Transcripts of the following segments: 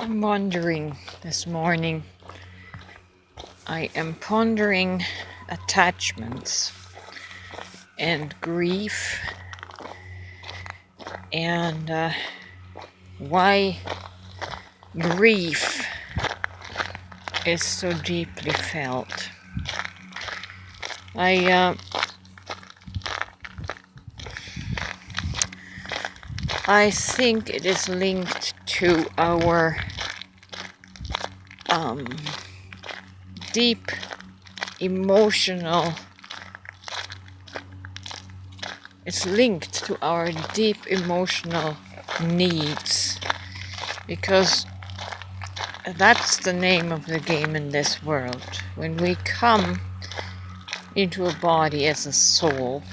I'm wondering this morning, I am pondering attachments and grief and why grief is so deeply felt. I think it is linked to our deep emotional it's linked to our deep emotional needs, because that's the name of the game in this world. When we come into a body as a soul,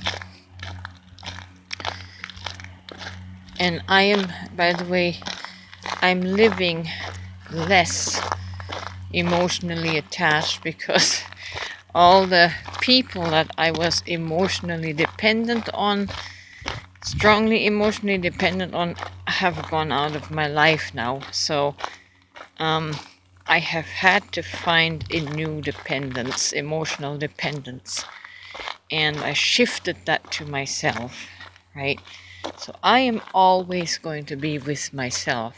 and I am, by the way, I'm living less emotionally attached, because all the people that I was emotionally dependent on, strongly emotionally dependent on, have gone out of my life now. So I have had to find a new dependence, emotional dependence, and I shifted that to myself, right? So I am always going to be with myself,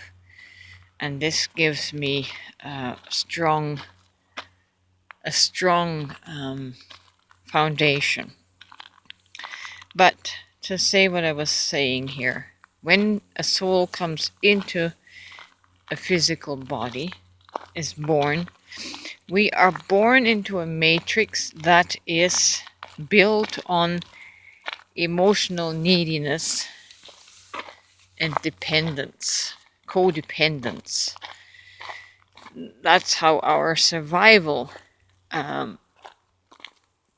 and this gives me a strong foundation. But to say what I was saying here, when a soul comes into a physical body, is born, we are born into a matrix that is built on emotional neediness and dependence, codependence. That's how our survival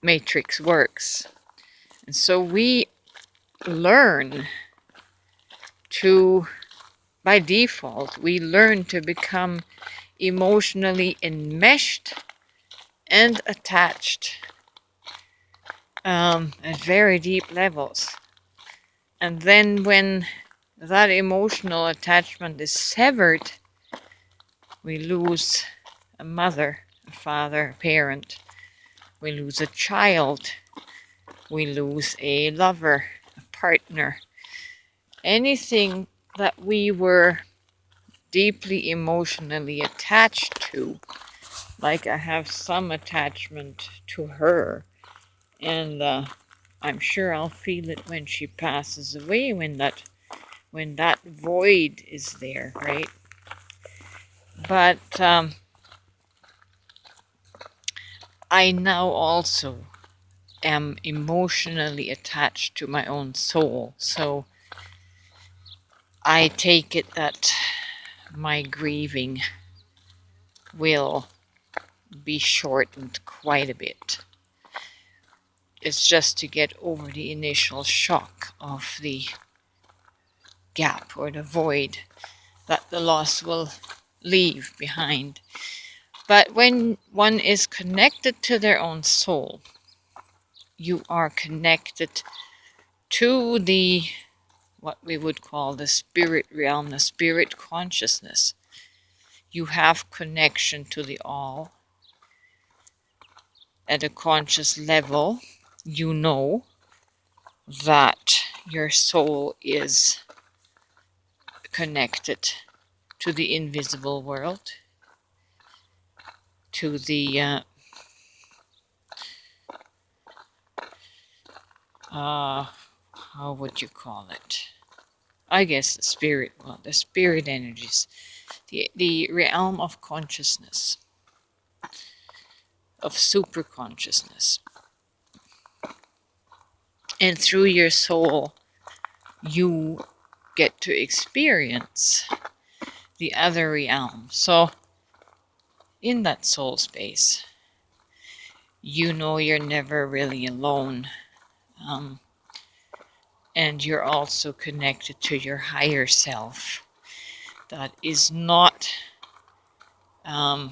matrix works. And so we learn to, by default, we learn to become emotionally enmeshed and attached at very deep levels. And then when that emotional attachment is severed, we lose a mother, a father, a parent. We lose a child. We lose a lover, a partner. Anything that we were deeply emotionally attached to, like I have some attachment to her, and I'm sure I'll feel it when she passes away, when that void is there, right? But I now also am emotionally attached to my own soul. So I take it that my grieving will be shortened quite a bit. It's just to get over the initial shock of the gap or the void that the loss will leave behind. But when one is connected to their own soul, you are connected to the, what we would call the spirit realm, the spirit consciousness. You have connection to the all. At a conscious level, you know that your soul is connected to the invisible world, to the how would you call it? I guess the spirit, well, the spirit energies, the realm of consciousness, of super consciousness. And through your soul, you get to experience the other realm. So in that soul space, you know you're never really alone. And you're also connected to your higher self that is not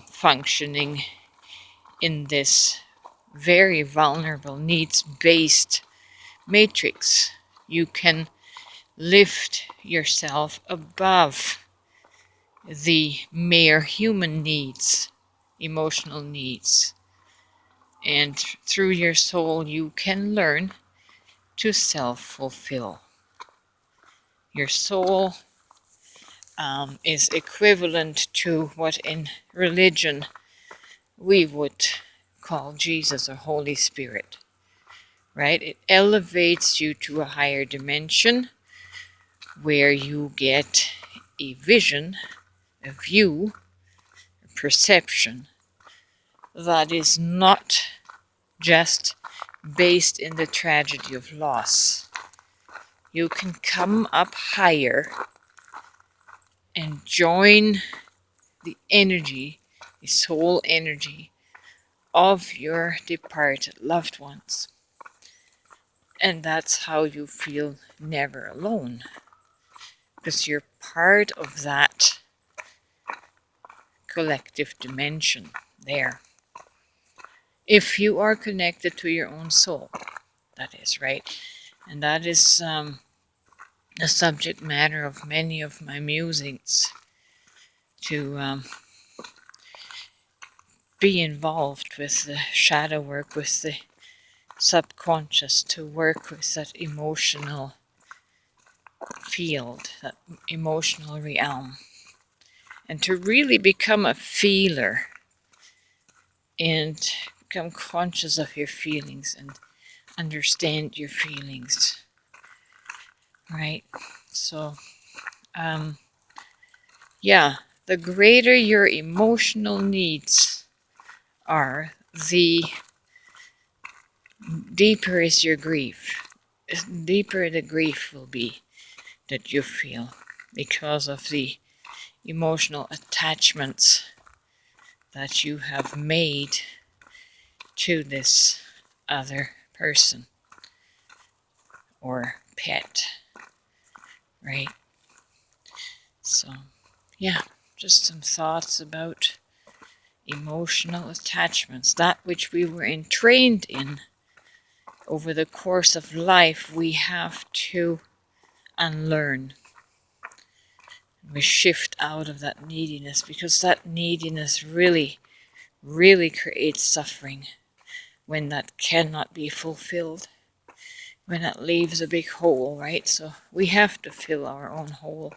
functioning in this very vulnerable, needs-based matrix. You can lift yourself above the mere human needs, emotional needs. And through your soul, you can learn to self-fulfill. Your soul is equivalent to what in religion we would call Jesus or Holy Spirit, right? It elevates you to a higher dimension where you get a vision, a view, a perception that is not just based in the tragedy of loss. You can come up higher and join the energy, the soul energy of your departed loved ones. And that's how you feel never alone, because you're part of that collective dimension there. If you are connected to your own soul, that is, right? And that is the subject matter of many of my musings, to be involved with the shadow work, with the subconscious, to work with that emotional field, that emotional realm, and to really become a feeler and become conscious of your feelings and understand your feelings, right? So, yeah, the greater your emotional needs are, the deeper is your grief. Deeper the grief will be that you feel because of the emotional attachments that you have made to this other person or pet, right? So, yeah, just some thoughts about emotional attachments, that which we were entrained in over the course of life. We have to unlearn. We shift out of that neediness, because that neediness really creates suffering when that cannot be fulfilled, when it leaves a big hole, right? So we have to fill our own hole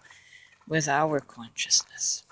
with our consciousness.